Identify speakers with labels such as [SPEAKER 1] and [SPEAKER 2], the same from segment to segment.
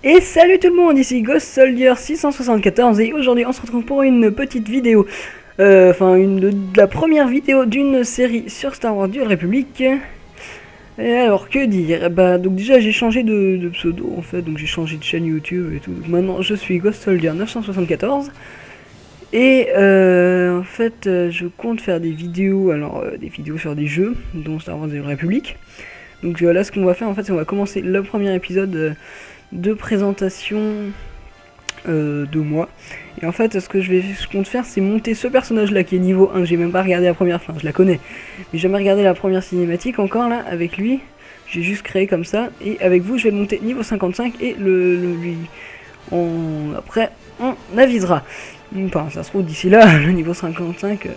[SPEAKER 1] Et salut tout le monde, ici Ghost Soldier 674 et aujourd'hui on se retrouve pour une petite vidéo, la première vidéo d'une série sur Star Wars Duel République. Et alors que dire, bah donc déjà j'ai changé de pseudo en fait, donc j'ai changé de chaîne YouTube et tout, donc maintenant je suis Ghost Soldier 974. Et en fait je compte faire des vidéos, des vidéos sur des jeux, dont Star Wars Duel République. Donc là ce qu'on va faire en fait c'est qu'on va commencer le premier épisode de présentation de moi. Et en fait, ce que je compte faire, c'est monter ce personnage-là qui est niveau 1. J'ai même pas regardé la première, enfin, je la connais, mais j'ai jamais regardé la première cinématique encore là avec lui. J'ai juste créé comme ça. Et avec vous, je vais le monter niveau 55 et après, on avisera. Enfin, ça se trouve d'ici là, le niveau 55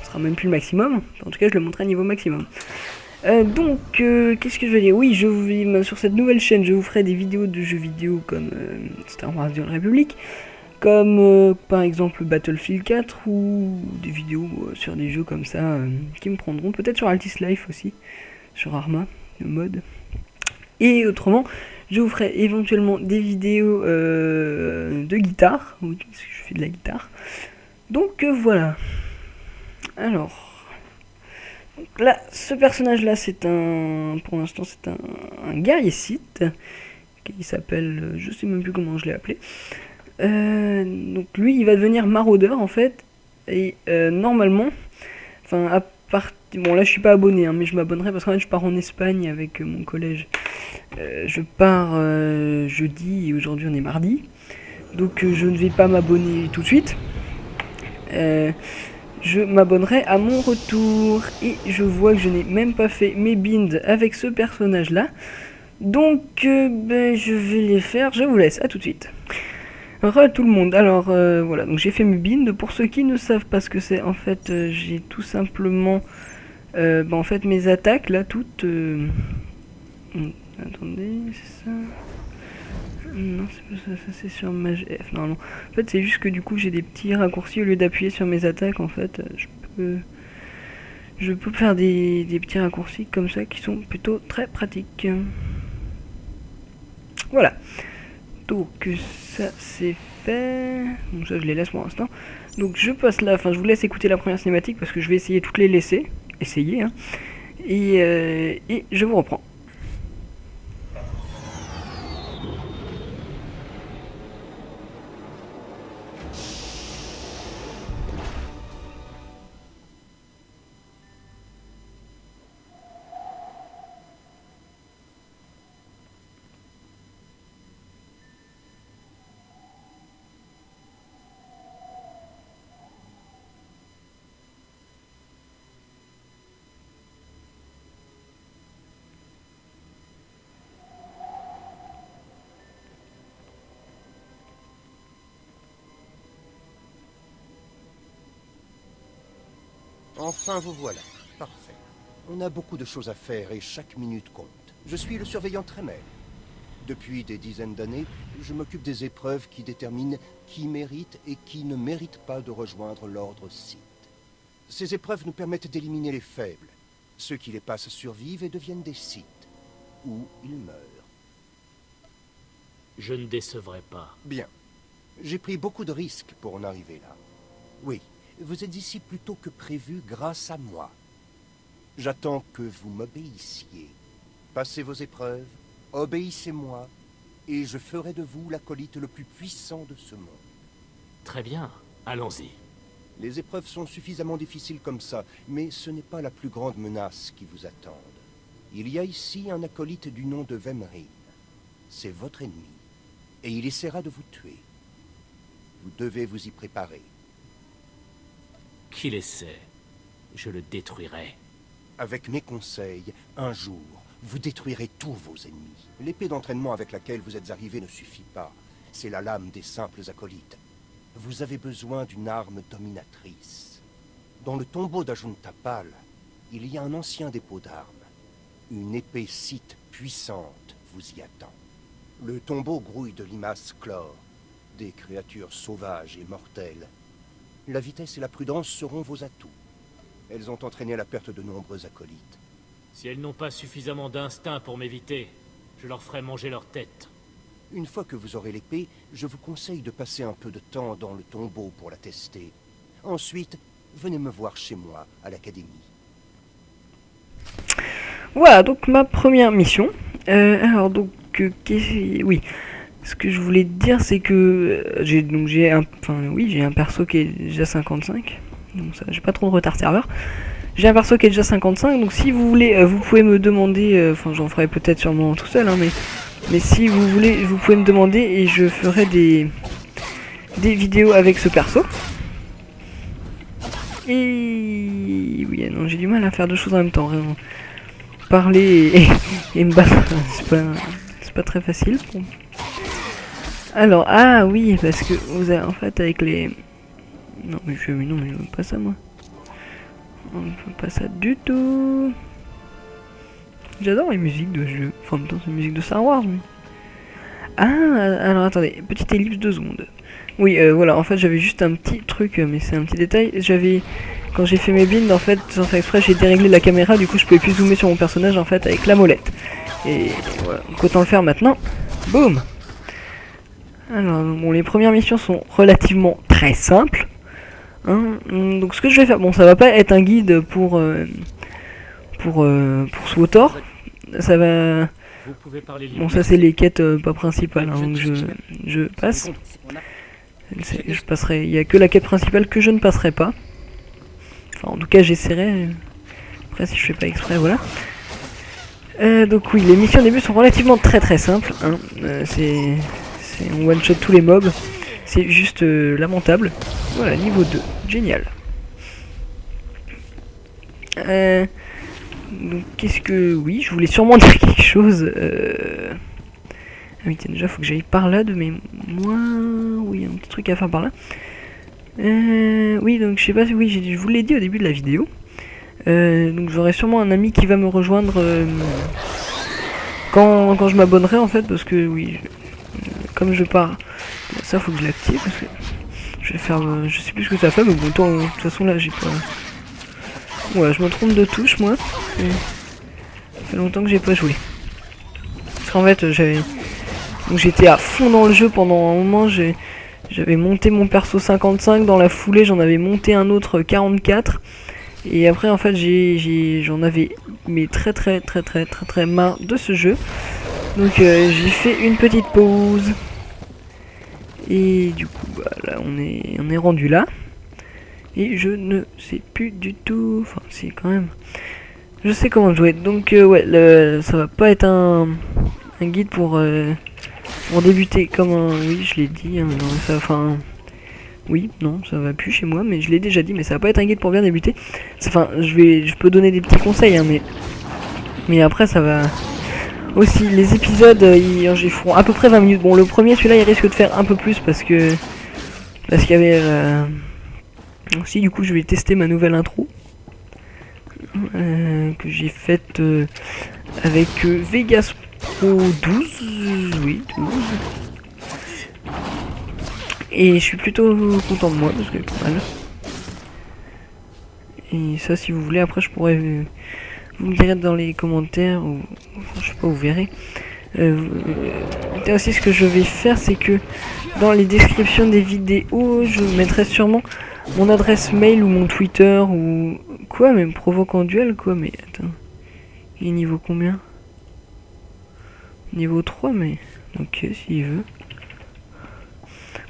[SPEAKER 1] sera même plus le maximum. En tout cas, je le monterai niveau maximum. Qu'est-ce que je vais dire? Oui, sur cette nouvelle chaîne, je vous ferai des vidéos de jeux vidéo comme Star Wars Duel République, comme par exemple Battlefield 4, ou des vidéos sur des jeux comme ça qui me prendront, peut-être sur Altis Life aussi, sur Arma, le mode. Et autrement, je vous ferai éventuellement des vidéos de guitare, oui, parce que je fais de la guitare. Donc voilà. Alors... Donc là, ce personnage-là, pour l'instant, c'est un guerrier Sith qui s'appelle, je sais même plus comment je l'ai appelé. Donc lui, il va devenir maraudeur en fait, et normalement, bon là, je suis pas abonné, hein, mais je m'abonnerai parce qu'en fait, je pars en Espagne avec mon collège. Je pars jeudi et aujourd'hui on est mardi, donc je ne vais pas m'abonner tout de suite. Je m'abonnerai à mon retour. Et je vois que je n'ai même pas fait mes binds avec ce personnage là. Donc je vais les faire. Je vous laisse, à tout de suite. Re tout le monde. Alors voilà, donc j'ai fait mes binds. Pour ceux qui ne savent pas ce que c'est, en fait j'ai tout simplement en fait mes attaques là toutes attendez, c'est ça. Non, c'est pas ça, ça c'est sur Mage F. Non, non. En fait, c'est juste que du coup, j'ai des petits raccourcis au lieu d'appuyer sur mes attaques. En fait, je peux faire des petits raccourcis comme ça qui sont plutôt très pratiques. Voilà. Donc, ça c'est fait. Donc, ça, je les laisse pour l'instant. Donc, je passe là. Enfin, je vous laisse écouter la première cinématique parce que je vais essayer toutes les laisser. Essayer, hein. Et je vous reprends.
[SPEAKER 2] Enfin, vous voilà. Parfait. On a beaucoup de choses à faire et chaque minute compte. Je suis le surveillant Tremel. Depuis des dizaines d'années, je m'occupe des épreuves qui déterminent qui mérite et qui ne mérite pas de rejoindre l'ordre Sith. Ces épreuves nous permettent d'éliminer les faibles. Ceux qui les passent survivent et deviennent des Sith. Ou ils meurent.
[SPEAKER 3] Je ne décevrai pas.
[SPEAKER 2] Bien. J'ai pris beaucoup de risques pour en arriver là. Oui. Vous êtes ici plus tôt que prévu grâce à moi. J'attends que vous m'obéissiez. Passez vos épreuves, obéissez-moi, et je ferai de vous l'acolyte le plus puissant de ce monde.
[SPEAKER 3] Très bien, allons-y.
[SPEAKER 2] Les épreuves sont suffisamment difficiles comme ça, mais ce n'est pas la plus grande menace qui vous attende. Il y a ici un acolyte du nom de Vemrine. C'est votre ennemi, et il essaiera de vous tuer. Vous devez vous y préparer.
[SPEAKER 3] Qu'il essaie, je le détruirai.
[SPEAKER 2] Avec mes conseils, un jour, vous détruirez tous vos ennemis. L'épée d'entraînement avec laquelle vous êtes arrivé ne suffit pas. C'est la lame des simples acolytes. Vous avez besoin d'une arme dominatrice. Dans le tombeau d'Ajuntapal, il y a un ancien dépôt d'armes. Une épée Sith puissante vous y attend. Le tombeau grouille de limaces chlore, des créatures sauvages et mortelles. La vitesse et la prudence seront vos atouts. Elles ont entraîné la perte de nombreux acolytes.
[SPEAKER 3] Si elles n'ont pas suffisamment d'instinct pour m'éviter, je leur ferai manger leur tête.
[SPEAKER 2] Une fois que vous aurez l'épée, je vous conseille de passer un peu de temps dans le tombeau pour la tester. Ensuite, venez me voir chez moi, à l'académie.
[SPEAKER 1] Voilà, donc ma première mission. Alors donc, oui, ce que je voulais te dire, c'est que j'ai un perso qui est déjà 55. Donc ça, j'ai pas trop de retard serveur. J'ai un perso qui est déjà 55, donc si vous voulez, vous pouvez me demander, j'en ferai peut-être sûrement tout seul, hein, mais si vous voulez, vous pouvez me demander et je ferai des vidéos avec ce perso. Et oui, non, j'ai du mal à faire deux choses en même temps. Vraiment. Parler et me battre, c'est pas très facile. Bon. Alors, ah oui, parce que vous avez en fait avec les... Non mais je veux pas ça moi. On ne veut pas ça du tout. J'adore les musiques de jeu. Enfin, en même temps, c'est une musique de Star Wars. Mais... Ah, alors attendez, petite ellipse 2 secondes. Oui, voilà, en fait, j'avais juste un petit truc, mais c'est un petit détail. Quand j'ai fait mes binds, en fait, sans faire exprès, j'ai déréglé la caméra, du coup, je pouvais plus zoomer sur mon personnage, en fait, avec la molette. Et voilà, donc autant le faire maintenant. Boum! Alors, bon, les premières missions sont relativement très simples. Hein, donc ce que je vais faire, bon ça va pas être un guide pour SWTOR, ça va,
[SPEAKER 3] Vous pouvez parler libre.
[SPEAKER 1] bon ça c'est les quêtes pas principales, hein, donc je passe, je passerai, il y a que la quête principale que je ne passerai pas, enfin en tout cas j'essaierai, après si je fais pas exprès, voilà. Donc oui, les missions au début sont relativement très simples, hein, on one shot tous les mobs. C'est juste lamentable. Voilà, niveau 2. Génial. Donc, qu'est-ce que... Oui, je voulais sûrement dire quelque chose. Ah oui, tiens, déjà, faut que j'aille par là de mes... Moi... Oui, un petit truc à faire par là. Oui, donc, je sais pas si... Oui, je vous l'ai dit au début de la vidéo. Donc, j'aurai sûrement un ami qui va me rejoindre... quand je m'abonnerai, en fait, parce que, oui... Comme je pars... Ça faut que je l'active parce que je vais faire, je sais plus ce que ça fait, mais bon, de toute façon là j'ai pas. Ouais, je me trompe de touche moi. Ça fait longtemps que j'ai pas joué. Parce qu'en fait j'étais à fond dans le jeu pendant un moment. J'avais monté mon perso 55 dans la foulée, j'en avais monté un autre 44. Et après en fait j'en avais mais très marre de ce jeu. Donc j'ai fait une petite pause. Et du coup, bah, là, on est rendu là. Et je ne sais plus du tout... Enfin, si, quand même. Je sais comment jouer. Donc, ouais, ça va pas être un guide pour débuter comme un... Oui, je l'ai dit. Hein, non, ça, enfin... Oui, non, ça va plus chez moi, mais je l'ai déjà dit. Mais ça va pas être un guide pour bien débuter. Enfin, je peux donner des petits conseils, hein, mais après, ça va... Aussi, les épisodes, ils feront à peu près 20 minutes. Bon, le premier, celui-là, il risque de faire un peu plus parce qu'il y avait... Aussi, du coup, je vais tester ma nouvelle intro. Que j'ai faite avec Vegas Pro 12. Oui, 12. Et je suis plutôt content de moi parce que pas mal. Et ça, si vous voulez, après, je pourrais... Vous me direz dans les commentaires, ou je sais pas, vous verrez. Aussi, ce que je vais faire, c'est que dans les descriptions des vidéos, je mettrai sûrement mon adresse mail ou mon Twitter ou quoi, mais me provoque en duel, quoi. Mais attends, il est niveau combien? Niveau 3, mais ok, s'il veut.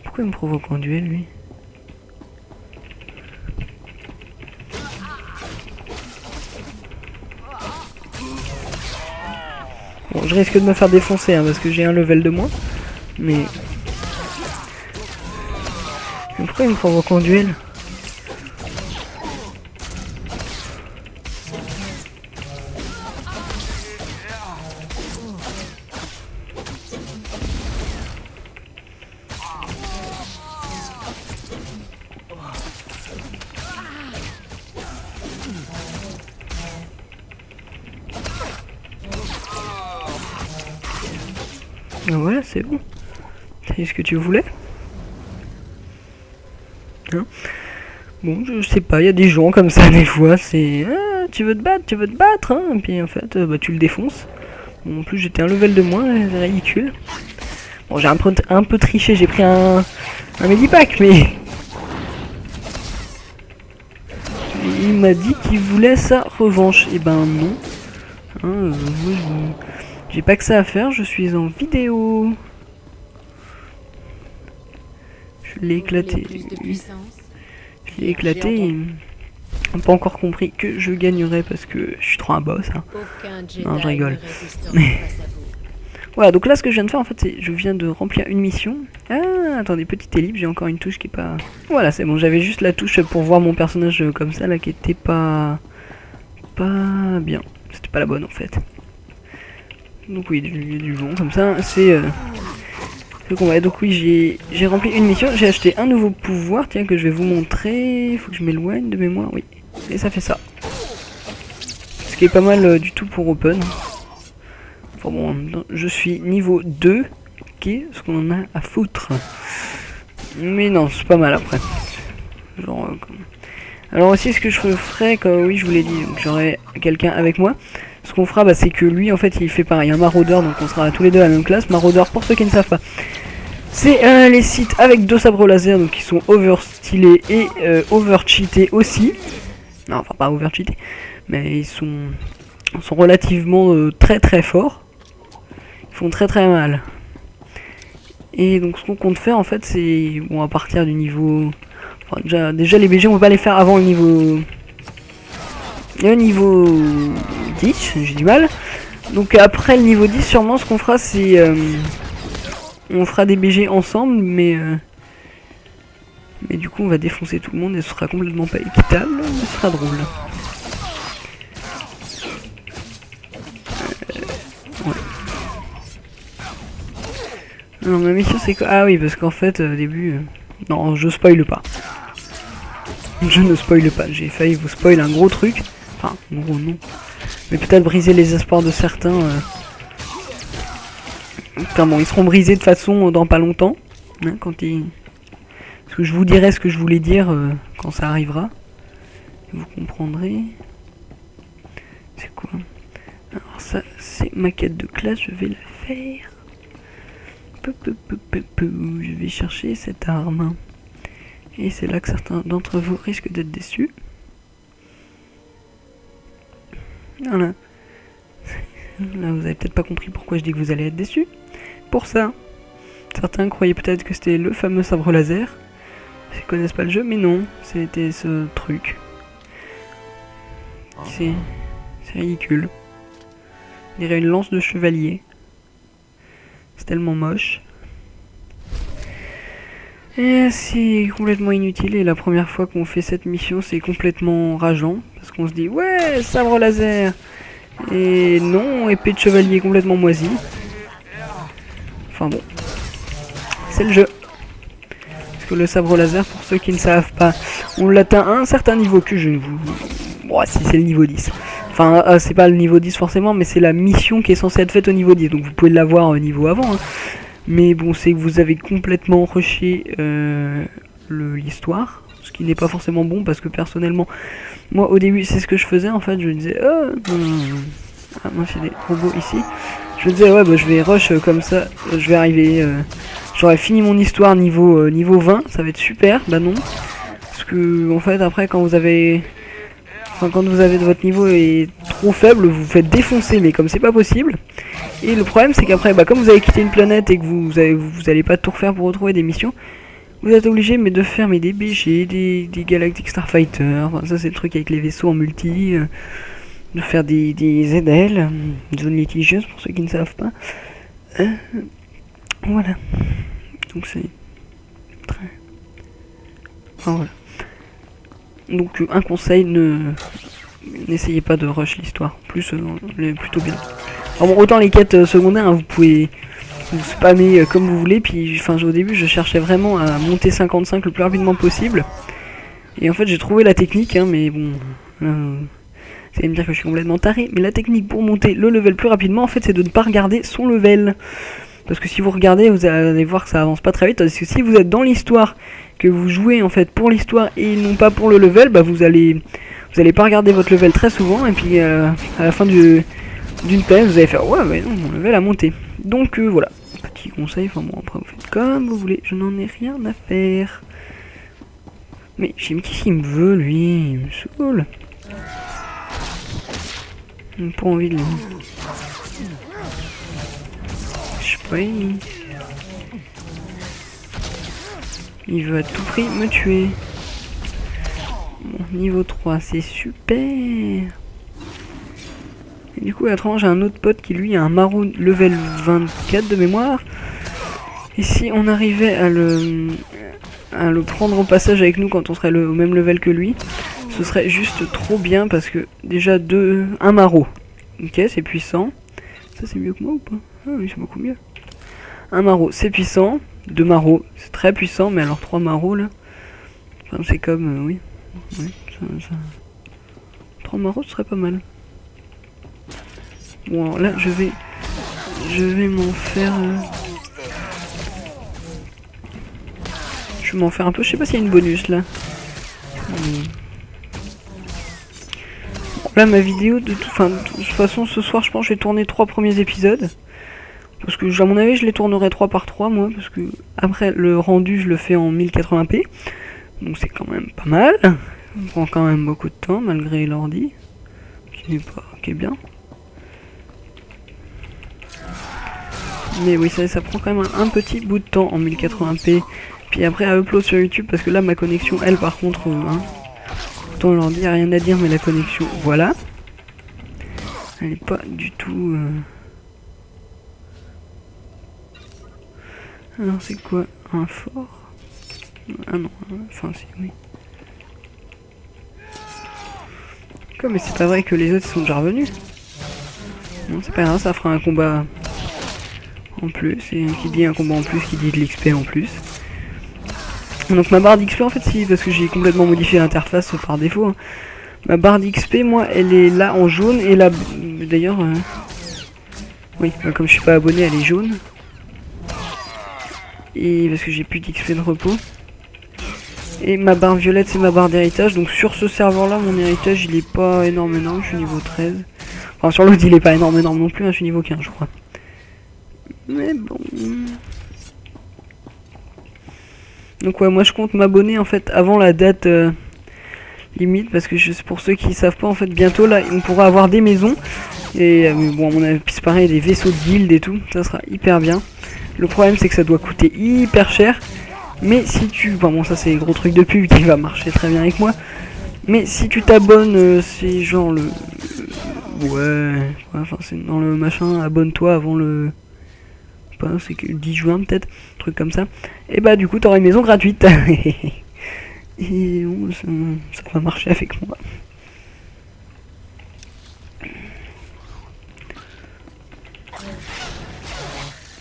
[SPEAKER 1] Pourquoi il me provoque en duel, lui? Bon, je risque de me faire défoncer, hein, parce que j'ai un level de moins. Mais pourquoi il me provoque en duel? Voilà, c'est bon. C'est ce que tu voulais, hein? Bon, je sais pas, il y a des gens comme ça des fois, c'est... Ah, tu veux te battre, hein? Et puis en fait, bah, tu le défonces. Bon, en plus, j'étais un level de moins, c'est ridicule. Bon, j'ai un peu triché, j'ai pris un medipack, mais... Il m'a dit qu'il voulait sa revanche. Et ben non. Hein, j'ai pas que ça à faire, je suis en vidéo. Je l'ai éclaté. Je l'ai éclaté. Ils n'ont pas encore compris que je gagnerais parce que je suis trop un boss. Hein. Non, je rigole. Voilà, donc là, ce que je viens de faire, en fait, c'est je viens de remplir une mission. Ah, attendez, petite ellipse, j'ai encore une touche qui est pas... Voilà, c'est bon, j'avais juste la touche pour voir mon personnage comme ça, là, qui était pas bien. C'était pas la bonne, en fait. Donc oui, du bon, comme ça, c'est le combat. Donc oui, j'ai rempli une mission, j'ai acheté un nouveau pouvoir, tiens, que je vais vous montrer. Faut que je m'éloigne de mémoire, oui. Et ça fait ça. Ce qui est pas mal du tout pour Open. Enfin bon, je suis niveau 2, ce qu'on en a à foutre. Mais non, c'est pas mal après. Genre, alors aussi, ce que je ferais, comme oui, je vous l'ai dit, j'aurai quelqu'un avec moi. Ce qu'on fera, bah, c'est que lui, en fait, il fait pareil, un maraudeur, donc on sera tous les deux à la même classe. Maraudeur, pour ceux qui ne savent pas, c'est les sites avec 2 sabres laser, donc qui sont overstylés et overcheatés aussi. Non, enfin pas overcheatés, mais ils sont relativement très très forts. Ils font très très mal. Et donc ce qu'on compte faire en fait c'est bon à partir du niveau... Enfin, déjà les BG on peut pas les faire avant le niveau 10, j'ai du mal. Donc après le niveau 10 sûrement ce qu'on fera c'est... on fera des BG ensemble mais du coup on va défoncer tout le monde et ce sera complètement pas équitable mais ce sera drôle. Ouais. Alors ma mission c'est quoi? Ah oui parce qu'en fait au début... non je spoil pas. Je ne spoil pas, j'ai failli vous spoil un gros truc. Enfin gros non. Mais peut-être briser les espoirs de certains. Enfin bon ils seront brisés de façon dans pas longtemps. Hein, quand ils... Parce que je vous dirai ce que je voulais dire quand ça arrivera. Vous comprendrez. C'est quoi? Alors ça c'est ma quête de classe, je vais la faire. Je vais chercher cette arme. Et c'est là que certains d'entre vous risquent d'être déçus. Voilà. Là vous avez peut-être pas compris pourquoi je dis que vous allez être déçus. Pour ça. Certains croyaient peut-être que c'était le fameux sabre laser. Ils connaissent pas le jeu, mais non. C'était ce truc. C'est ridicule. On dirait une lance de chevalier. C'est tellement moche. Et c'est complètement inutile. Et la première fois qu'on fait cette mission, c'est complètement rageant. Parce qu'on se dit, ouais, sabre laser. Et non, épée de chevalier complètement moisie. Enfin bon. C'est le jeu. Parce que le sabre laser, pour ceux qui ne savent pas, on l'atteint à un certain niveau que je ne vous... Bon, si c'est le niveau 10. Enfin, c'est pas le niveau 10 forcément, mais c'est la mission qui est censée être faite au niveau 10. Donc vous pouvez l'avoir au niveau avant. Hein. Mais bon, c'est que vous avez complètement rushé l'histoire. Ce qui n'est pas forcément bon parce que personnellement, moi au début, c'est ce que je faisais en fait. Je me disais, ah, moi j'ai des robots ici. Je me disais, ouais, bah je vais rush comme ça. Je vais arriver. J'aurais fini mon histoire niveau 20. Ça va être super. Bah non. Parce que en fait, après, quand vous avez votre niveau est trop faible, vous vous faites défoncer, mais comme c'est pas possible. Et le problème c'est qu'après, bah, comme vous avez quitté une planète et que vous allez pas tout refaire pour retrouver des missions, vous êtes obligé de faire des BG, des Galactic Starfighter, enfin, ça c'est le truc avec les vaisseaux en multi, de faire des ZL, zone litigieuse pour ceux qui ne savent pas. Voilà. Donc c'est très... Enfin, voilà. Donc un conseil, n'essayez pas de rush l'histoire. Plus, elle est plutôt bien. Alors bon, autant les quêtes secondaires, hein, vous pouvez vous spammer comme vous voulez. Puis, enfin, au début, je cherchais vraiment à monter 55 le plus rapidement possible. Et en fait, j'ai trouvé la technique, hein, mais bon, vous allez me dire que je suis complètement taré. Mais la technique pour monter le level plus rapidement, en fait, c'est de ne pas regarder son level. Parce que si vous regardez, vous allez voir que ça avance pas très vite. Parce que si vous êtes dans l'histoire, que vous jouez en fait pour l'histoire et non pas pour le level, bah vous allez pas regarder votre level très souvent. Et puis à la fin d'une planète, vous allez faire ouais, mais non, mon level a monté. Donc voilà, qui conseille. Enfin bon, après vous faites comme vous voulez, je n'en ai rien à faire. Mais qu'est-ce qu'il me veut lui? Il me saoule. J'ai pas envie de lui. Je sais pas, il veut à tout prix me tuer. Bon, niveau 3, c'est super. Et du coup, autrement, j'ai un autre pote qui lui a un Marou level 24 de mémoire. Et si on arrivait à le prendre au passage avec nous quand on serait au même level que lui, ce serait juste trop bien parce que déjà un Marou. Ok, c'est puissant. Ça c'est mieux que moi ou pas? Ah oui, c'est beaucoup mieux. Un Marou, c'est puissant. 2 Marou, c'est très puissant, mais alors 3 Marou là. Enfin, c'est comme oui. Ouais, ça... 3 Marou, ce serait pas mal. Bon, alors là, je vais m'en faire... Je vais m'en faire un peu. Je sais pas s'il y a une bonus, là. Bon, là, ma vidéo, de toute façon, ce soir, je pense que je vais tourner 3 premiers épisodes. Parce que, à mon avis, je les tournerai 3 par 3, moi. Parce que, après, le rendu, je le fais en 1080p. Donc, c'est quand même pas mal. Ça prend quand même beaucoup de temps, malgré l'ordi. Qui est bien. Mais oui, ça prend quand même un petit bout de temps en 1080p. Puis après à upload sur YouTube, parce que là ma connexion, elle par contre, autant leur dire, rien à dire, mais la connexion, voilà. Elle est pas du tout... Alors c'est quoi? Un fort? Ah non, enfin si, oui. Quoi, mais c'est pas vrai que les autres sont déjà revenus. Non, c'est pas grave, ça fera un combat en plus. Et qui dit un combat en plus, qui dit de l'XP en plus. Donc ma barre d'XP en fait si, parce que j'ai complètement modifié l'interface par défaut. Hein. Ma barre d'XP moi elle est là en jaune et là d'ailleurs oui comme je suis pas abonné elle est jaune. Et parce que j'ai plus d'XP de repos. Et ma barre violette c'est ma barre d'héritage. Donc sur ce serveur là mon héritage il est pas énorme, je suis niveau 13. Enfin sur l'autre il est pas énorme non plus, hein, je suis niveau 15 je crois. Mais bon... Donc ouais, moi je compte m'abonner en fait avant la date limite, parce que pour ceux qui savent pas en fait, bientôt là on pourra avoir des maisons et bon à mon avis c'est pareil, des vaisseaux de guilde et tout, ça sera hyper bien. Le problème c'est que ça doit coûter hyper cher, mais si tu... bon ça c'est gros truc de pub qui va marcher très bien avec moi, mais si tu t'abonnes, c'est genre le... ouais, enfin c'est dans le machin, abonne-toi avant le... c'est que le 10 juin peut-être, truc comme ça, et bah du coup t'auras une maison gratuite. Et bon, ça va marcher avec moi.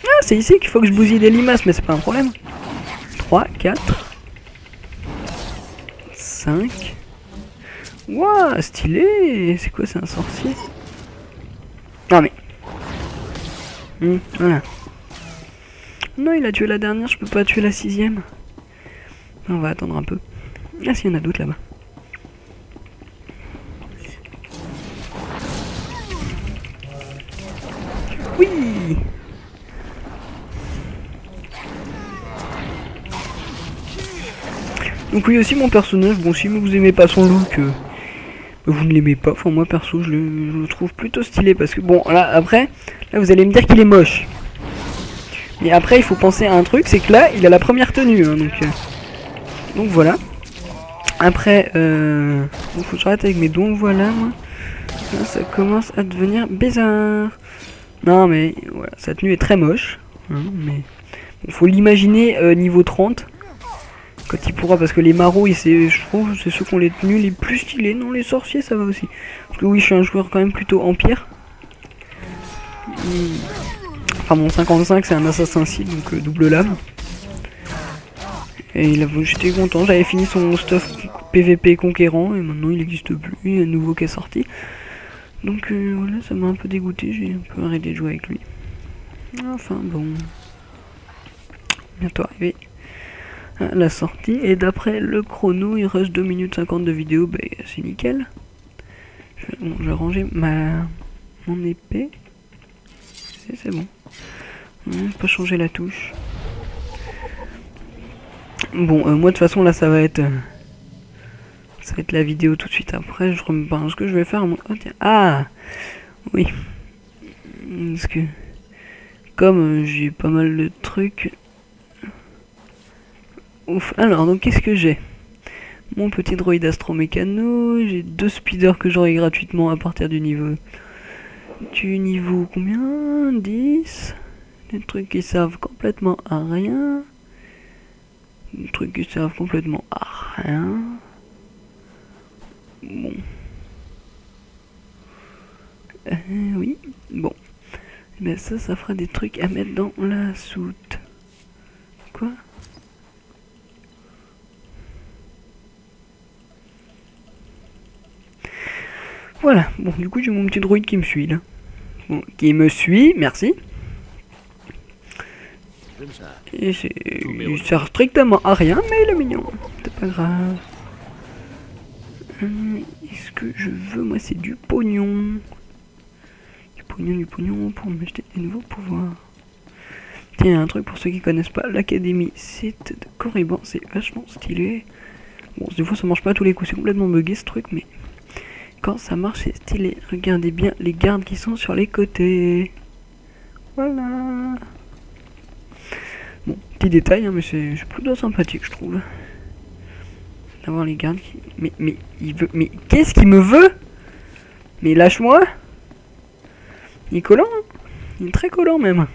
[SPEAKER 1] Ah c'est ici qu'il faut que je bousille des limaces, mais c'est pas un problème. 3, 4 5. Waouh, stylé. C'est quoi, c'est un sorcier? Non mais voilà. Non, il a tué la dernière, je peux pas tuer la 6ème. On va attendre un peu. Ah si, il y en a d'autres là-bas. Oui. Donc oui, aussi mon personnage, bon si vous aimez pas son look, vous ne l'aimez pas, enfin moi perso je le trouve plutôt stylé, parce que bon là après, là vous allez me dire qu'il est moche. Mais après il faut penser à un truc, c'est que là il a la première tenue, hein, donc voilà. Après, il faut que j'arrête avec mes dons, voilà moi. Là ça commence à devenir bizarre. Non mais voilà, sa tenue est très moche, hein, mais il faut l'imaginer niveau 30. Quand il pourra, parce que les marauds, je trouve, c'est ceux qui ont les tenues les plus stylées. Non, les sorciers, ça va aussi. Parce que oui, je suis un joueur quand même plutôt empire. Enfin, mon 55, c'est un assassin cible, donc double lame. Et j'étais content, j'avais fini son stuff PVP conquérant, et maintenant il n'existe plus, il y a un nouveau qui est sorti. Donc voilà, ça m'a un peu dégoûté, j'ai un peu arrêté de jouer avec lui. Enfin, bon. Bientôt arrivé à la sortie, et d'après le chrono il reste 2 minutes 50 de vidéo, bah c'est nickel. Je vais ranger mon épée. C'est bon. Pas changer la touche. Bon, moi de toute façon là ça va être la vidéo tout de suite après. Je remets ce que je vais faire. Moi. Oh, tiens. Ah oui. Parce que comme j'ai pas mal de trucs. Ouf. Alors donc qu'est-ce que j'ai? Mon petit droïde astromécano. J'ai 2 speeders que j'aurai gratuitement à partir du niveau. Du niveau combien? 10. Des trucs qui servent complètement à rien. Des trucs qui servent complètement à rien. Bon. Oui. Bon. Mais ça fera des trucs à mettre dans la soute. Quoi? Voilà. Bon, du coup, j'ai mon petit droïde qui me suit, là. Bon, qui me suit, merci. Et il sert strictement à rien, mais il est mignon. C'est pas grave. Est-ce que je veux? Moi, c'est du pognon. Du pognon pour m'acheter des nouveaux pouvoirs. Tiens, un truc pour ceux qui connaissent pas. L'Académie, c'est de Corriban. C'est vachement stylé. Bon, des fois, ça marche pas à tous les coups. C'est complètement bugué, ce truc, mais quand ça marche, c'est stylé. Regardez bien les gardes qui sont sur les côtés. Voilà. Bon, petit détail, hein, mais c'est plutôt sympathique, je trouve. D'avoir les gardes qui... Mais il veut... Mais qu'est-ce qu'il me veut? Mais lâche-moi. Il est collant, hein. Il est très collant, même.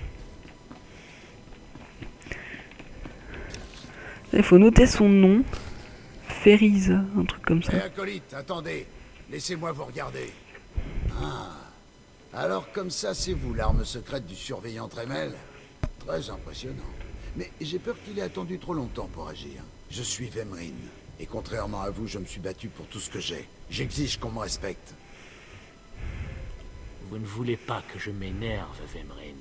[SPEAKER 1] Il faut noter son nom. Feriza, un truc comme ça.
[SPEAKER 4] Hé, acolyte, attendez. Laissez-moi vous regarder. Ah. Alors comme ça, c'est vous l'arme secrète du surveillant Tremel? Très impressionnant. Mais j'ai peur qu'il ait attendu trop longtemps pour agir. Je suis Vemrin. Et contrairement à vous, je me suis battu pour tout ce que j'ai. J'exige qu'on me respecte.
[SPEAKER 3] Vous ne voulez pas que je m'énerve, Vemrin.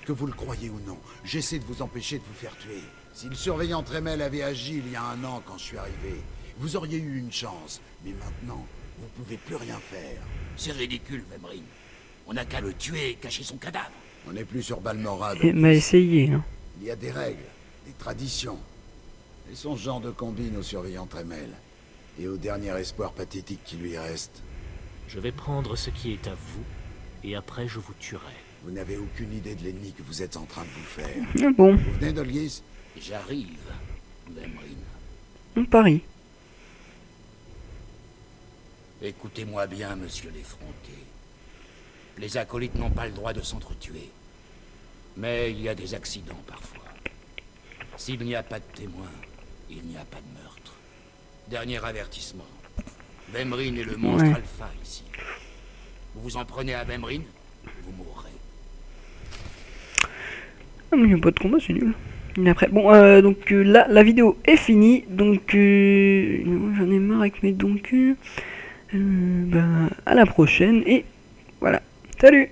[SPEAKER 4] Que vous le croyez ou non, j'essaie de vous empêcher de vous faire tuer. Si le surveillant Tremel avait agi il y a 1 an quand je suis arrivé, vous auriez eu une chance. Mais maintenant, vous pouvez plus rien faire.
[SPEAKER 5] C'est ridicule, Vemrin. On n'a qu'à le tuer et cacher son cadavre.
[SPEAKER 4] On n'est plus sur Balmorad.
[SPEAKER 1] Il m'a essayé, hein.
[SPEAKER 4] Il y a des règles, des traditions. Laissons ce genre de combine au surveillant Tremel. Et au dernier espoir pathétique qui lui reste.
[SPEAKER 3] Je vais prendre ce qui est à vous, et après je vous tuerai.
[SPEAKER 4] Vous n'avez aucune idée de l'ennemi que vous êtes en train de vous faire.
[SPEAKER 1] Ah bon,
[SPEAKER 4] Vous venez d'Olgis?
[SPEAKER 5] J'arrive, Vemrin.
[SPEAKER 1] on parie.
[SPEAKER 5] Écoutez-moi bien, monsieur l'effronté. Les acolytes n'ont pas le droit de s'entretuer. Mais il y a des accidents parfois. S'il n'y a pas de témoin, il n'y a pas de meurtre. Dernier avertissement. Vemrin est le monstre alpha ici. Vous vous en prenez à Vemrin, vous mourrez.
[SPEAKER 1] Ah, mais il n'y a pas de combat, c'est nul. Et après, bon, donc là, la vidéo est finie. Donc, j'en ai marre avec mes donc. Bah, à la prochaine. Et voilà. Salut!